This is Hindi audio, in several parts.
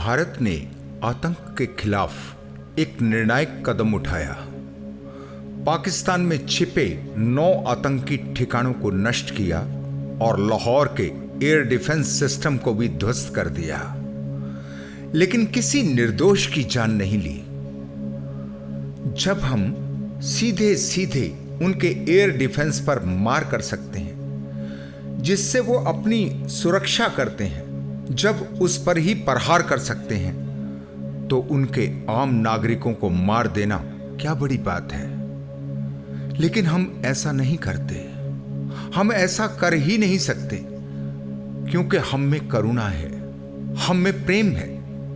भारत ने आतंक के खिलाफ एक निर्णायक कदम उठाया। पाकिस्तान में छिपे 9 आतंकी ठिकानों को नष्ट किया और लाहौर के एयर डिफेंस सिस्टम को भी ध्वस्त कर दिया, लेकिन किसी निर्दोष की जान नहीं ली। जब हम सीधे सीधे उनके एयर डिफेंस पर मार कर सकते हैं जिससे वो अपनी सुरक्षा करते हैं, जब उस पर ही प्रहार कर सकते हैं, तो उनके आम नागरिकों को मार देना क्या बड़ी बात है। लेकिन हम ऐसा नहीं करते, हम ऐसा कर ही नहीं सकते, क्योंकि हम में करुणा है, हम में प्रेम है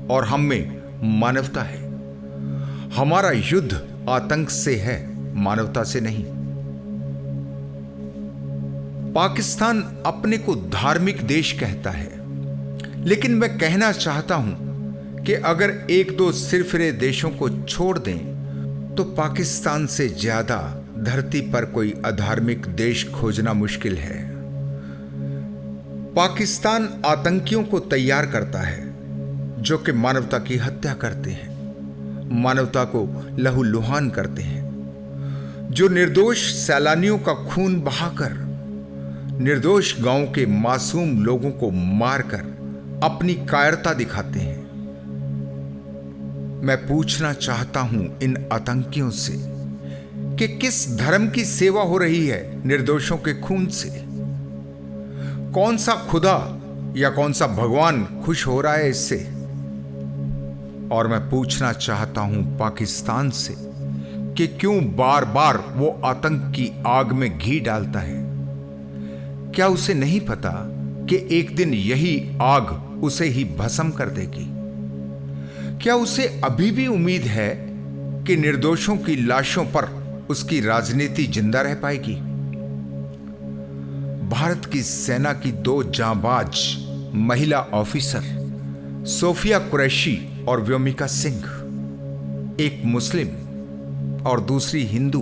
और हम में मानवता है। हमारा युद्ध आतंक से है, मानवता से नहीं। पाकिस्तान अपने को धार्मिक देश कहता है, लेकिन मैं कहना चाहता हूं कि अगर 1-2 सिरफिरे देशों को छोड़ दें तो पाकिस्तान से ज्यादा धरती पर कोई अधार्मिक देश खोजना मुश्किल है। पाकिस्तान आतंकियों को तैयार करता है जो कि मानवता की हत्या करते हैं, मानवता को लहूलुहान करते हैं, जो निर्दोष सैलानियों का खून बहाकर निर्दोष गांव के मासूम लोगों को मारकर अपनी कायरता दिखाते हैं। मैं पूछना चाहता हूं इन आतंकियों से कि किस धर्म की सेवा हो रही है निर्दोषों के खून से? कौन सा खुदा या कौन सा भगवान खुश हो रहा है इससे? और मैं पूछना चाहता हूं पाकिस्तान से कि क्यों बार बार वो आतंक की आग में घी डालता है? क्या उसे नहीं पता कि एक दिन यही आग उसे ही भस्म कर देगी? क्या उसे अभी भी उम्मीद है कि निर्दोषों की लाशों पर उसकी राजनीति जिंदा रह पाएगी? भारत की सेना की 2 जांबाज महिला ऑफिसर सोफिया कुरैशी और व्योमिका सिंह, एक मुस्लिम और दूसरी हिंदू,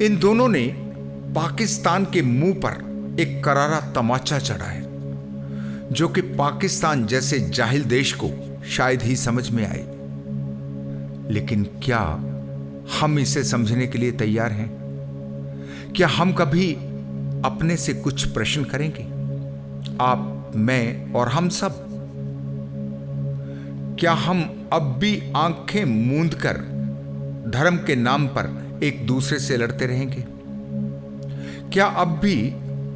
इन दोनों ने पाकिस्तान के मुंह पर एक करारा तमाचा चढ़ा है जो कि पाकिस्तान जैसे जाहिल देश को शायद ही समझ में आए। लेकिन क्या हम इसे समझने के लिए तैयार हैं? क्या हम कभी अपने से कुछ प्रश्न करेंगे? आप, मैं और हम सब। क्या हम अब भी आंखें मूंद कर धर्म के नाम पर एक दूसरे से लड़ते रहेंगे? क्या अब भी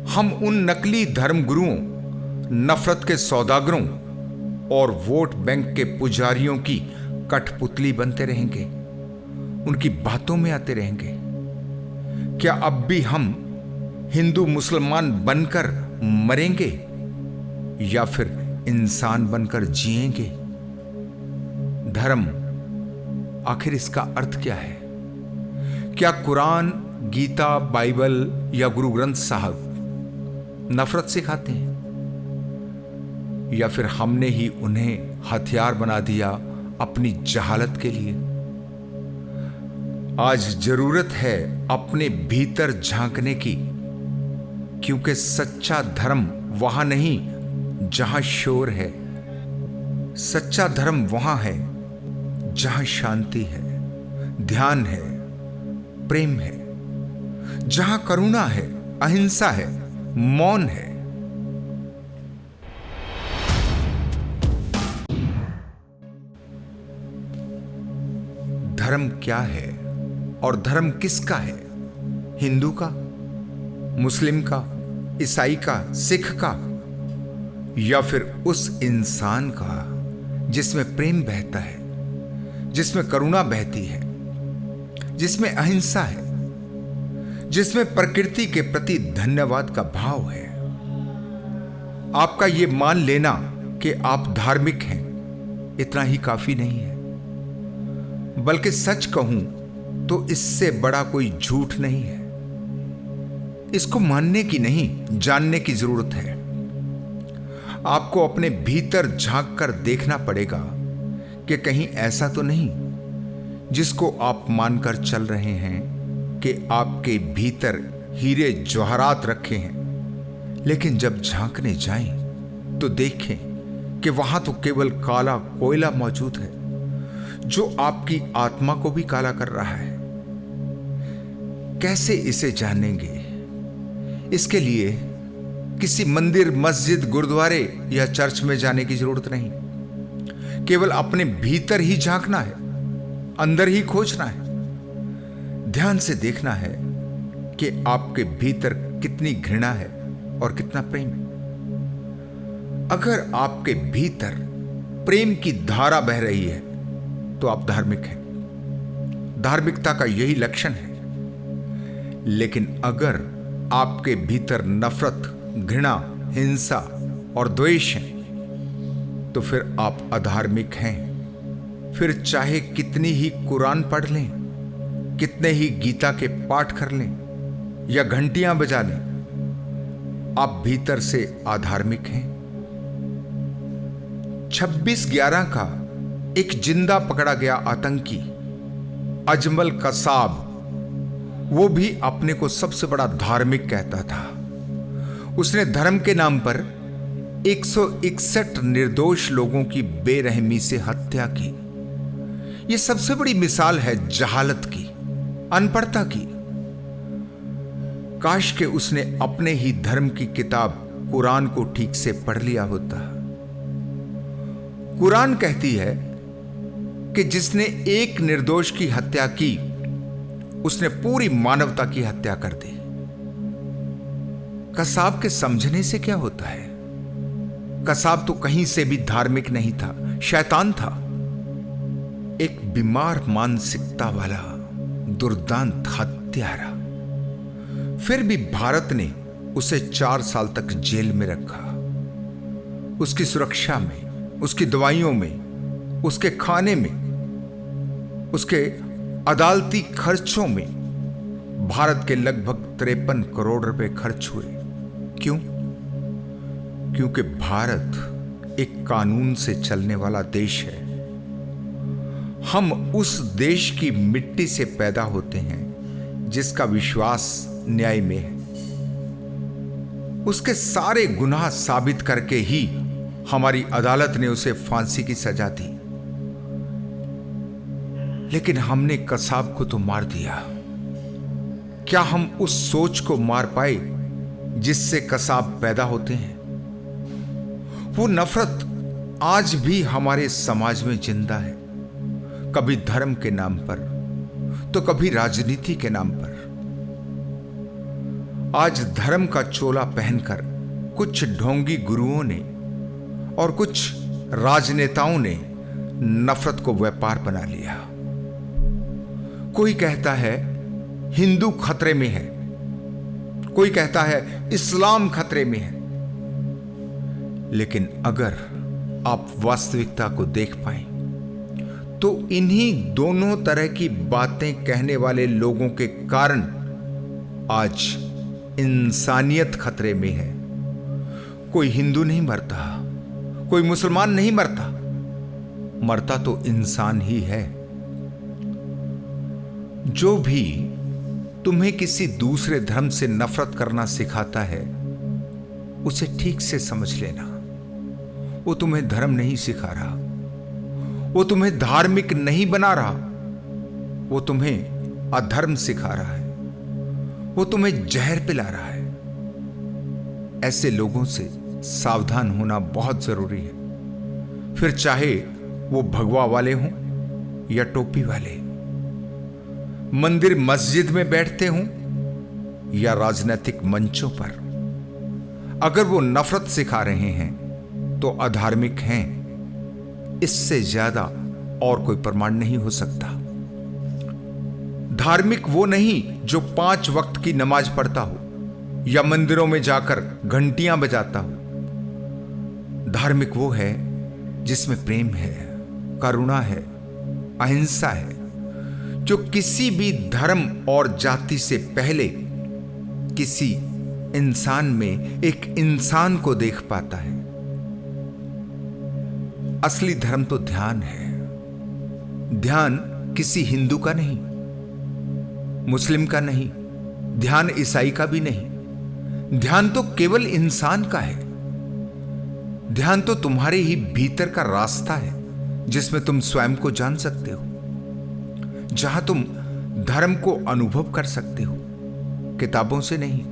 हम उन नकली धर्मगुरुओं, नफरत के सौदागरों और वोट बैंक के पुजारियों की कठपुतली बनते रहेंगे, उनकी बातों में आते रहेंगे? क्या अब भी हम हिंदू मुसलमान बनकर मरेंगे या फिर इंसान बनकर जिएंगे? धर्म, आखिर इसका अर्थ क्या है? क्या कुरान, गीता, बाइबल या गुरु ग्रंथ साहब नफरत सिखाते हैं, या फिर हमने ही उन्हें हथियार बना दिया अपनी जहालत के लिए? आज जरूरत है अपने भीतर झांकने की, क्योंकि सच्चा धर्म वहां नहीं जहां शोर है। सच्चा धर्म वहां है जहां शांति है, ध्यान है, प्रेम है, जहां करुणा है, अहिंसा है, मौन है। धर्म क्या है और धर्म किसका है? हिंदू का, मुस्लिम का, ईसाई का, सिख का, या फिर उस इंसान का जिसमें प्रेम बहता है, जिसमें करुणा बहती है, जिसमें अहिंसा है, जिसमें प्रकृति के प्रति धन्यवाद का भाव है? आपका यह मान लेना कि आप धार्मिक हैं इतना ही काफी नहीं है, बल्कि सच कहूं तो इससे बड़ा कोई झूठ नहीं है। इसको मानने की नहीं, जानने की जरूरत है। आपको अपने भीतर झांक कर देखना पड़ेगा कि कहीं ऐसा तो नहीं जिसको आप मानकर चल रहे हैं कि आपके भीतर हीरे जवाहरात रखे हैं, लेकिन जब झांकने जाएं तो देखें कि वहां तो केवल काला कोयला मौजूद है जो आपकी आत्मा को भी काला कर रहा है। कैसे इसे जानेंगे? इसके लिए किसी मंदिर, मस्जिद, गुरुद्वारे या चर्च में जाने की जरूरत नहीं। केवल अपने भीतर ही झांकना है, अंदर ही खोजना है, ध्यान से देखना है कि आपके भीतर कितनी घृणा है और कितना प्रेम है। अगर आपके भीतर प्रेम की धारा बह रही है तो आप धार्मिक हैं। धार्मिकता का यही लक्षण है। लेकिन अगर आपके भीतर नफरत, घृणा, हिंसा और द्वेष है तो फिर आप अधार्मिक हैं। फिर चाहे कितनी ही कुरान पढ़ लें, कितने ही गीता के पाठ कर लें या घंटियां बजा लें, आप भीतर से अधार्मिक हैं। 26/11 का एक जिंदा पकड़ा गया आतंकी अजमल कसाब, वो भी अपने को सबसे बड़ा धार्मिक कहता था। उसने धर्म के नाम पर 161 निर्दोष लोगों की बेरहमी से हत्या की। यह सबसे बड़ी मिसाल है जहालत की, अनपढ़ता की। काश के उसने अपने ही धर्म की किताब कुरान को ठीक से पढ़ लिया होता। कुरान कहती है कि जिसने एक निर्दोष की हत्या की उसने पूरी मानवता की हत्या कर दी। कसाब के समझने से क्या होता है? कसाब तो कहीं से भी धार्मिक नहीं था, शैतान था। एक बीमार मानसिकता वाला दुर्दांत हत्यारा। फिर भी भारत ने उसे 4 साल तक जेल में रखा। उसकी सुरक्षा में, उसकी दवाइयों में, उसके खाने में, उसके अदालती खर्चों में भारत के लगभग 53 करोड़ रुपए खर्च हुए। क्यों? क्योंकि भारत एक कानून से चलने वाला देश है। हम उस देश की मिट्टी से पैदा होते हैं जिसका विश्वास न्याय में है। उसके सारे गुनाह साबित करके ही हमारी अदालत ने उसे फांसी की सजा दी। लेकिन हमने कसाब को तो मार दिया। क्या हम उस सोच को मार पाए जिससे कसाब पैदा होते हैं? वो नफरत आज भी हमारे समाज में जिंदा है, कभी धर्म के नाम पर तो कभी राजनीति के नाम पर। आज धर्म का चोला पहनकर कुछ ढोंगी गुरुओं ने और कुछ राजनेताओं ने नफरत को व्यापार बना लिया। कोई कहता है हिंदू खतरे में है, कोई कहता है इस्लाम खतरे में है। लेकिन अगर आप वास्तविकता को देख पाएं तो इन्हीं दोनों तरह की बातें कहने वाले लोगों के कारण आज इंसानियत खतरे में है। कोई हिंदू नहीं मरता, कोई मुसलमान नहीं मरता, मरता तो इंसान ही है। जो भी तुम्हें किसी दूसरे धर्म से नफरत करना सिखाता है उसे ठीक से समझ लेना। वो तुम्हें धर्म नहीं सिखा रहा, वो तुम्हें धार्मिक नहीं बना रहा, वो तुम्हें अधर्म सिखा रहा है, वो तुम्हें जहर पिला रहा है। ऐसे लोगों से सावधान होना बहुत जरूरी है। फिर चाहे वो भगवा वाले हों या टोपी वाले, मंदिर मस्जिद में बैठते हों या राजनीतिक मंचों पर, अगर वो नफरत सिखा रहे हैं तो अधार्मिक हैं। इससे ज्यादा और कोई प्रमाण नहीं हो सकता। धार्मिक वो नहीं जो 5 वक्त की नमाज पढ़ता हो या मंदिरों में जाकर घंटियां बजाता हो। धार्मिक वो है जिसमें प्रेम है, करुणा है, अहिंसा है, जो किसी भी धर्म और जाति से पहले किसी इंसान में एक इंसान को देख पाता है। असली धर्म तो ध्यान है। ध्यान किसी हिंदू का नहीं, मुस्लिम का नहीं, ध्यान ईसाई का भी नहीं। ध्यान तो केवल इंसान का है। ध्यान तो तुम्हारे ही भीतर का रास्ता है जिसमें तुम स्वयं को जान सकते हो, जहां तुम धर्म को अनुभव कर सकते हो, किताबों से नहीं,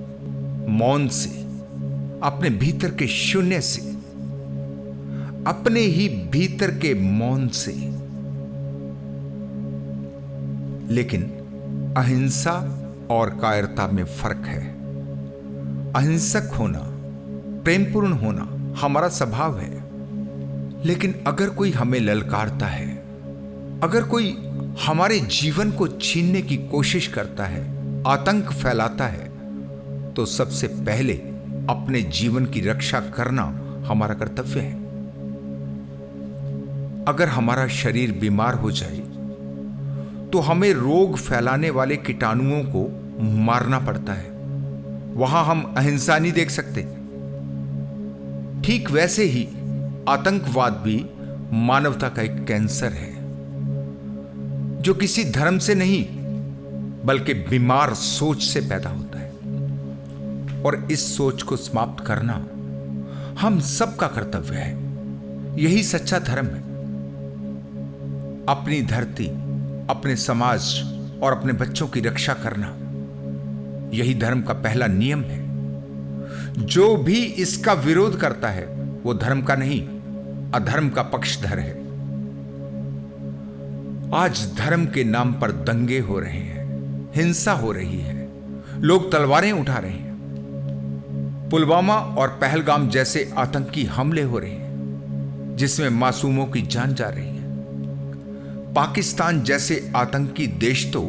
मौन से, अपने भीतर के शून्य से, अपने ही भीतर के मौन से। लेकिन अहिंसा और कायरता में फर्क है। अहिंसक होना, प्रेमपूर्ण होना हमारा स्वभाव है। लेकिन अगर कोई हमें ललकारता है, अगर कोई हमारे जीवन को छीनने की कोशिश करता है, आतंक फैलाता है, तो सबसे पहले अपने जीवन की रक्षा करना हमारा कर्तव्य है। अगर हमारा शरीर बीमार हो जाए तो हमें रोग फैलाने वाले कीटाणुओं को मारना पड़ता है। वहां हम अहिंसा नहीं देख सकते। ठीक वैसे ही आतंकवाद भी मानवता का एक कैंसर है, जो किसी धर्म से नहीं बल्कि बीमार सोच से पैदा होता है। और इस सोच को समाप्त करना हम सबका कर्तव्य है। यही सच्चा धर्म है। अपनी धरती, अपने समाज और अपने बच्चों की रक्षा करना, यही धर्म का पहला नियम है। जो भी इसका विरोध करता है वो धर्म का नहीं, अधर्म का पक्षधर है। आज धर्म के नाम पर दंगे हो रहे हैं, हिंसा हो रही है, लोग तलवारें उठा रहे हैं। पुलवामा और पहलगाम जैसे आतंकी हमले हो रहे हैं जिसमें मासूमों की जान जा रही है। पाकिस्तान जैसे आतंकी देश तो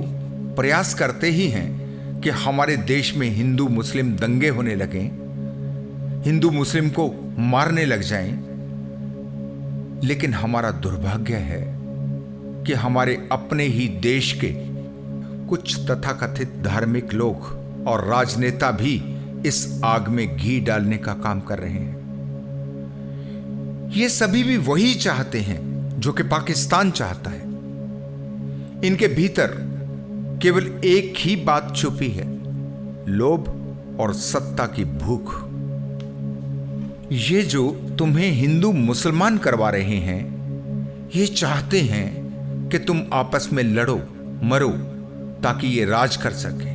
प्रयास करते ही हैं कि हमारे देश में हिंदू मुस्लिम दंगे होने लगें, हिंदू मुस्लिम को मारने लग जाएं। लेकिन हमारा दुर्भाग्य है कि हमारे अपने ही देश के कुछ तथाकथित धार्मिक लोग और राजनेता भी इस आग में घी डालने का काम कर रहे हैं। ये सभी भी वही चाहते हैं जो कि पाकिस्तान चाहता है। इनके भीतर केवल एक ही बात छुपी है, लोभ और सत्ता की भूख। ये जो तुम्हें हिंदू मुसलमान करवा रहे हैं, ये चाहते हैं कि तुम आपस में लड़ो मरो ताकि ये राज कर सके,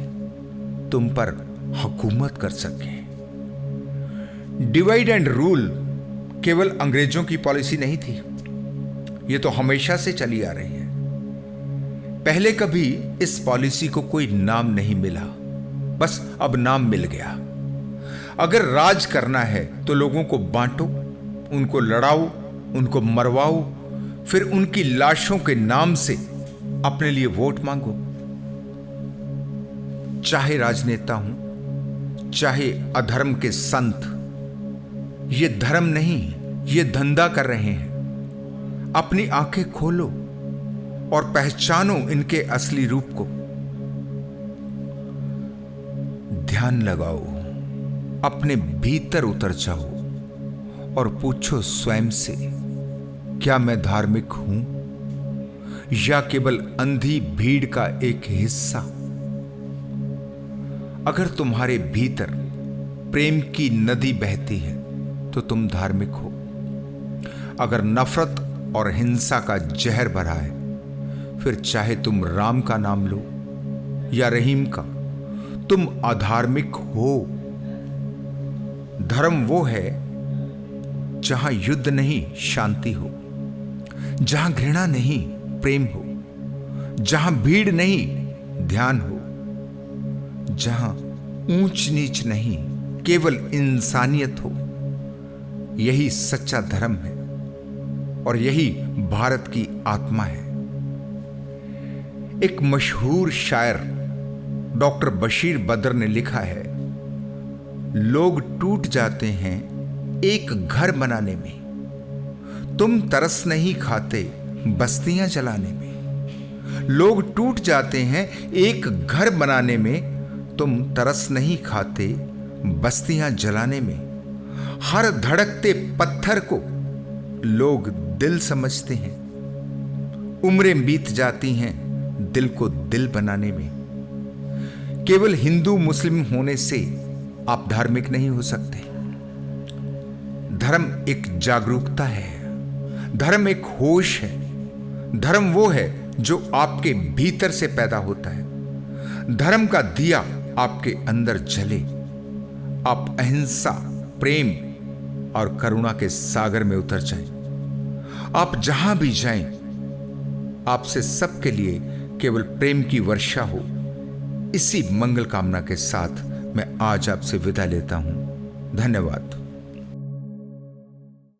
तुम पर हुकूमत कर सके। डिवाइड एंड रूल केवल अंग्रेजों की पॉलिसी नहीं थी, ये तो हमेशा से चली आ रही है। पहले कभी इस पॉलिसी को कोई नाम नहीं मिला, बस अब नाम मिल गया। अगर राज करना है तो लोगों को बांटो, उनको लड़ाओ, उनको मरवाओ, फिर उनकी लाशों के नाम से अपने लिए वोट मांगो। चाहे राजनेता हो, चाहे अधर्म के संत, ये धर्म नहीं, ये धंधा कर रहे हैं। अपनी आंखें खोलो और पहचानो इनके असली रूप को। ध्यान लगाओ, अपने भीतर उतर जाओ और पूछो स्वयं से, क्या मैं धार्मिक हूं या केवल अंधी भीड़ का एक हिस्सा? अगर तुम्हारे भीतर प्रेम की नदी बहती है तो तुम धार्मिक हो। अगर नफरत और हिंसा का जहर भरा है, फिर चाहे तुम राम का नाम लो या रहीम का, तुम अधार्मिक हो। धर्म वो है जहां युद्ध नहीं शांति हो, जहां घृणा नहीं प्रेम हो, जहां भीड़ नहीं ध्यान हो, जहां ऊंच नीच नहीं केवल इंसानियत हो। यही सच्चा धर्म है और यही भारत की आत्मा है। एक मशहूर शायर डॉक्टर बशीर बद्र ने लिखा है, लोग टूट जाते हैं एक घर बनाने में, तुम तरस नहीं खाते बस्तियां जलाने में। लोग टूट जाते हैं एक घर बनाने में, तुम तरस नहीं खाते बस्तियां जलाने में। हर धड़कते पत्थर को लोग दिल समझते हैं, उम्रें बीत जाती हैं दिल को दिल बनाने में। केवल हिंदू मुस्लिम होने से आप धार्मिक नहीं हो सकते। धर्म एक जागरूकता है, धर्म एक होश है। धर्म वो है जो आपके भीतर से पैदा होता है। धर्म का दिया आपके अंदर जले, आप अहिंसा, प्रेम और करुणा के सागर में उतर जाएं। आप जहां भी जाएं, आपसे सबके लिए केवल प्रेम की वर्षा हो। इसी मंगल कामना के साथ मैं आज आपसे विदा लेता हूं। धन्यवाद।